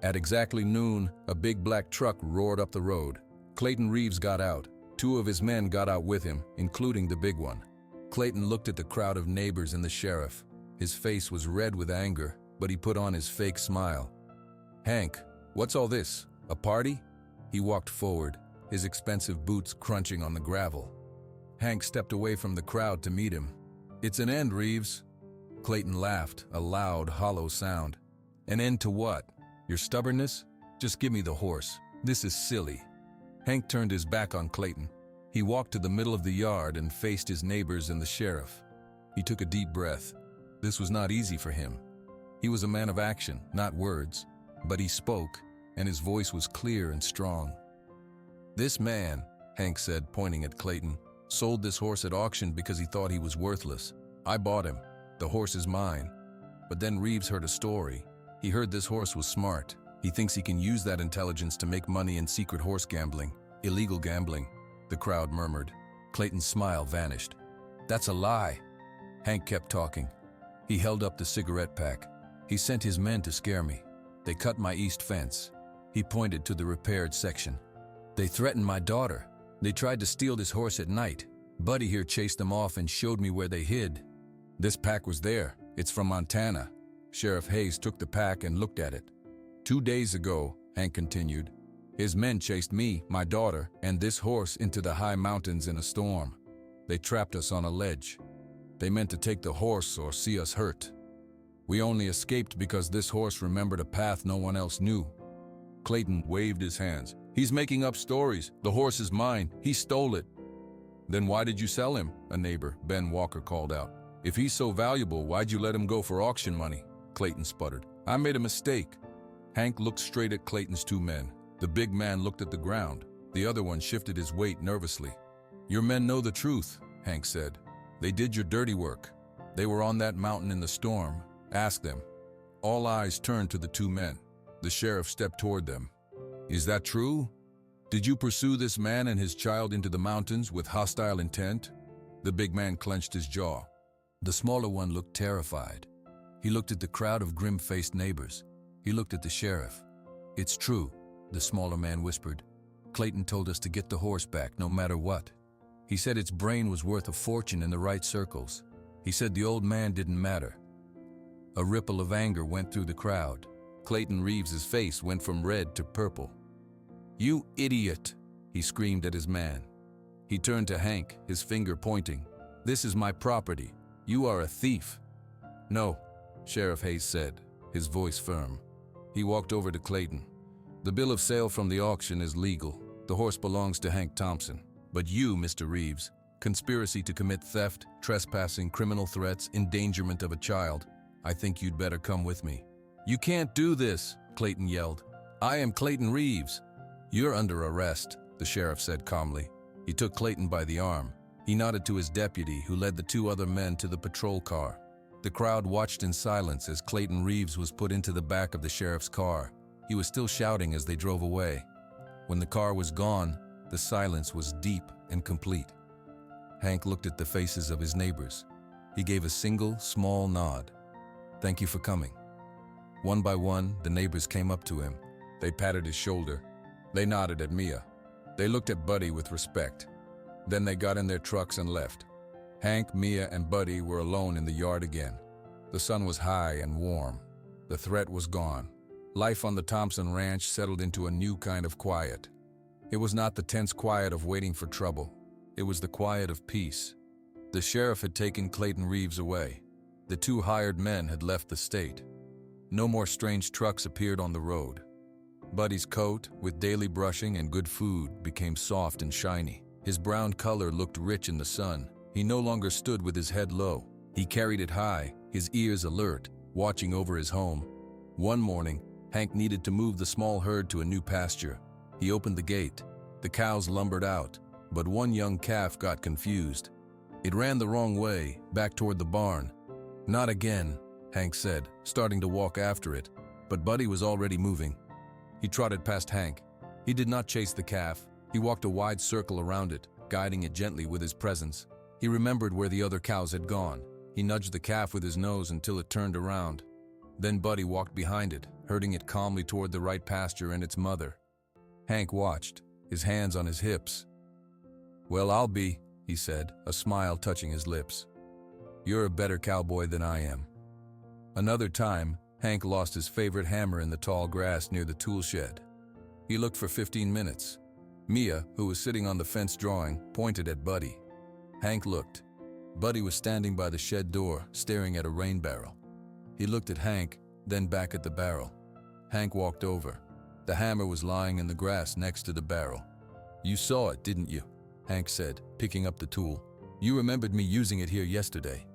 At exactly noon, a big black truck roared up the road. Clayton Reeves got out. Two of his men got out with him, including the big one. Clayton looked at the crowd of neighbors and the sheriff. His face was red with anger, but he put on his fake smile. "Hank, what's all this? A party?" He walked forward, his expensive boots crunching on the gravel. Hank stepped away from the crowd to meet him. "It's an end, Reeves." Clayton laughed, a loud, hollow sound. "An end to what? Your stubbornness? Just give me the horse. This is silly." Hank turned his back on Clayton. He walked to the middle of the yard and faced his neighbors and the sheriff. He took a deep breath. This was not easy for him. He was a man of action, not words, but he spoke, and his voice was clear and strong. "This man," Hank said, pointing at Clayton, "sold this horse at auction because he thought he was worthless. I bought him. The horse is mine." But then Reeves heard a story. He heard this horse was smart. He thinks he can use that intelligence to make money in secret horse gambling, illegal gambling. The crowd murmured. Clayton's smile vanished. "That's a lie." Hank kept talking. He held up the cigarette pack. "He sent his men to scare me. They cut my east fence." He pointed to the repaired section. "They threatened my daughter. They tried to steal this horse at night. Buddy here chased them off and showed me where they hid. This pack was there. It's from Montana." Sheriff Hayes took the pack and looked at it. 2 days ago," Hank continued, "his men chased me, my daughter, and this horse into the high mountains in a storm. They trapped us on a ledge. They meant to take the horse or see us hurt. We only escaped because this horse remembered a path no one else knew." Clayton waved his hands. "He's making up stories. The horse is mine. He stole it." "Then why did you sell him?" a neighbor, Ben Walker, called out. "If he's so valuable, why'd you let him go for auction money?" Clayton sputtered. "I made a mistake." Hank looked straight at Clayton's two men. The big man looked at the ground. The other one shifted his weight nervously. "Your men know the truth," Hank said. "They did your dirty work. They were on that mountain in the storm. Ask them." All eyes turned to the two men. The sheriff stepped toward them. "Is that true? Did you pursue this man and his child into the mountains with hostile intent?" The big man clenched his jaw. The smaller one looked terrified. He looked at the crowd of grim-faced neighbors. He looked at the sheriff. "It's true," the smaller man whispered. "Clayton told us to get the horse back no matter what. He said its brain was worth a fortune in the right circles. He said the old man didn't matter." A ripple of anger went through the crowd. Clayton Reeves's face went from red to purple. "You idiot!" he screamed at his man. He turned to Hank, his finger pointing. "This is my property. You are a thief." "No," Sheriff Hayes said, his voice firm. He walked over to Clayton. "The bill of sale from the auction is legal. The horse belongs to Hank Thompson. But you, Mr. Reeves, conspiracy to commit theft, trespassing, criminal threats, endangerment of a child. I think you'd better come with me." "You can't do this," Clayton yelled. "I am Clayton Reeves." "You're under arrest," the sheriff said calmly. He took Clayton by the arm. He nodded to his deputy, who led the two other men to the patrol car. The crowd watched in silence as Clayton Reeves was put into the back of the sheriff's car. He was still shouting as they drove away. When the car was gone, the silence was deep and complete. Hank looked at the faces of his neighbors. He gave a single, small nod. "Thank you for coming." One by one, the neighbors came up to him. They patted his shoulder. They nodded at Mia. They looked at Buddy with respect. Then they got in their trucks and left. Hank, Mia, and Buddy were alone in the yard again. The sun was high and warm. The threat was gone. Life on the Thompson ranch settled into a new kind of quiet. It was not the tense quiet of waiting for trouble. It was the quiet of peace. The sheriff had taken Clayton Reeves away. The two hired men had left the state. No more strange trucks appeared on the road. Buddy's coat, with daily brushing and good food, became soft and shiny. His brown color looked rich in the sun. He no longer stood with his head low. He carried it high, his ears alert, watching over his home. One morning, Hank needed to move the small herd to a new pasture. He opened the gate. The cows lumbered out, but one young calf got confused. It ran the wrong way, back toward the barn. "Not again," Hank said, starting to walk after it, but Buddy was already moving. He trotted past Hank. He did not chase the calf. He walked a wide circle around it, guiding it gently with his presence. He remembered where the other cows had gone. He nudged the calf with his nose until it turned around. Then Buddy walked behind it, herding it calmly toward the right pasture and its mother. Hank watched, his hands on his hips. "Well, I'll be," he said, a smile touching his lips. "You're a better cowboy than I am." Another time, Hank lost his favorite hammer in the tall grass near the tool shed. He looked for 15 minutes. Mia, who was sitting on the fence drawing, pointed at Buddy. Hank looked. Buddy was standing by the shed door, staring at a rain barrel. He looked at Hank, then back at the barrel. Hank walked over. The hammer was lying in the grass next to the barrel. "You saw it, didn't you?" Hank said, picking up the tool. "You remembered me using it here yesterday."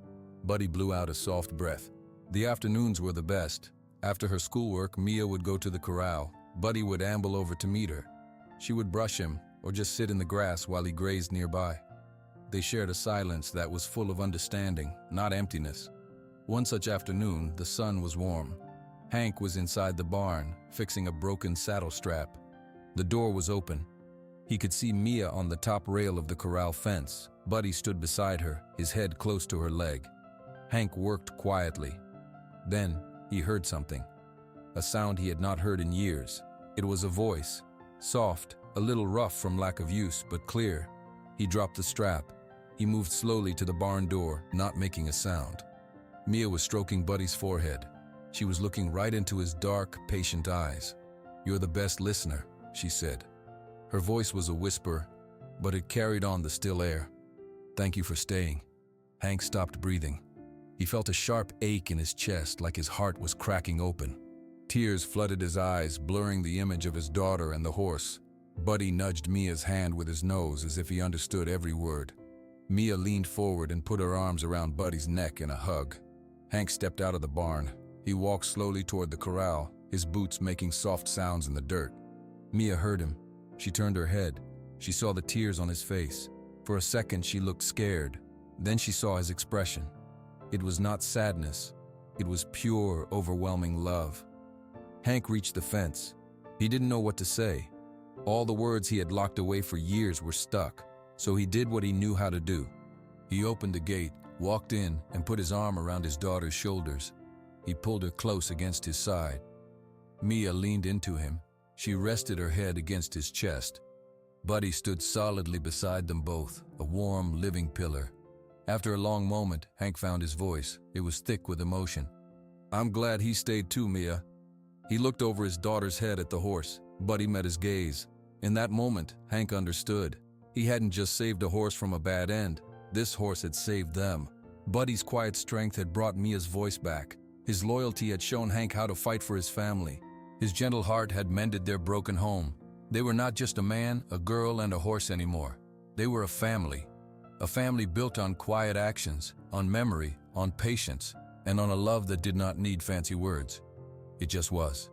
Buddy blew out a soft breath. The afternoons were the best. After her schoolwork, Mia would go to the corral. Buddy would amble over to meet her. She would brush him, or just sit in the grass while he grazed nearby. They shared a silence that was full of understanding, not emptiness. One such afternoon, the sun was warm. Hank was inside the barn, fixing a broken saddle strap. The door was open. He could see Mia on the top rail of the corral fence. Buddy stood beside her, his head close to her leg. Hank worked quietly. Then, he heard something. A sound he had not heard in years. It was a voice. Soft, a little rough from lack of use, but clear. He dropped the strap. He moved slowly to the barn door, not making a sound. Mia was stroking Buddy's forehead. She was looking right into his dark, patient eyes. "You're the best listener," she said. Her voice was a whisper, but it carried on the still air. "Thank you for staying." Hank stopped breathing. He felt a sharp ache in his chest, like his heart was cracking open. Tears flooded his eyes, blurring the image of his daughter and the horse. Buddy nudged Mia's hand with his nose as if he understood every word. Mia leaned forward and put her arms around Buddy's neck in a hug. Hank stepped out of the barn. He walked slowly toward the corral, his boots making soft sounds in the dirt. Mia heard him. She turned her head. She saw the tears on his face. For a second, she looked scared. Then she saw his expression. It was not sadness. It was pure, overwhelming love. Hank reached the fence. He didn't know what to say. All the words he had locked away for years were stuck, so he did what he knew how to do. He opened the gate, walked in, and put his arm around his daughter's shoulders. He pulled her close against his side. Mia leaned into him. She rested her head against his chest. Buddy stood solidly beside them both, a warm, living pillar. After a long moment, Hank found his voice. It was thick with emotion. "I'm glad he stayed too, Mia." He looked over his daughter's head at the horse. Buddy met his gaze. In that moment, Hank understood. He hadn't just saved a horse from a bad end. This horse had saved them. Buddy's quiet strength had brought Mia's voice back. His loyalty had shown Hank how to fight for his family. His gentle heart had mended their broken home. They were not just a man, a girl, and a horse anymore. They were a family. A family built on quiet actions, on memory, on patience, and on a love that did not need fancy words. It just was.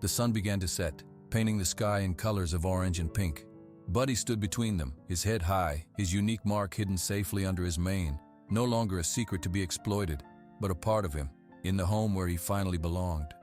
The sun began to set, painting the sky in colors of orange and pink. Buddy stood between them, his head high, his unique mark hidden safely under his mane, no longer a secret to be exploited, but a part of him, in the home where he finally belonged.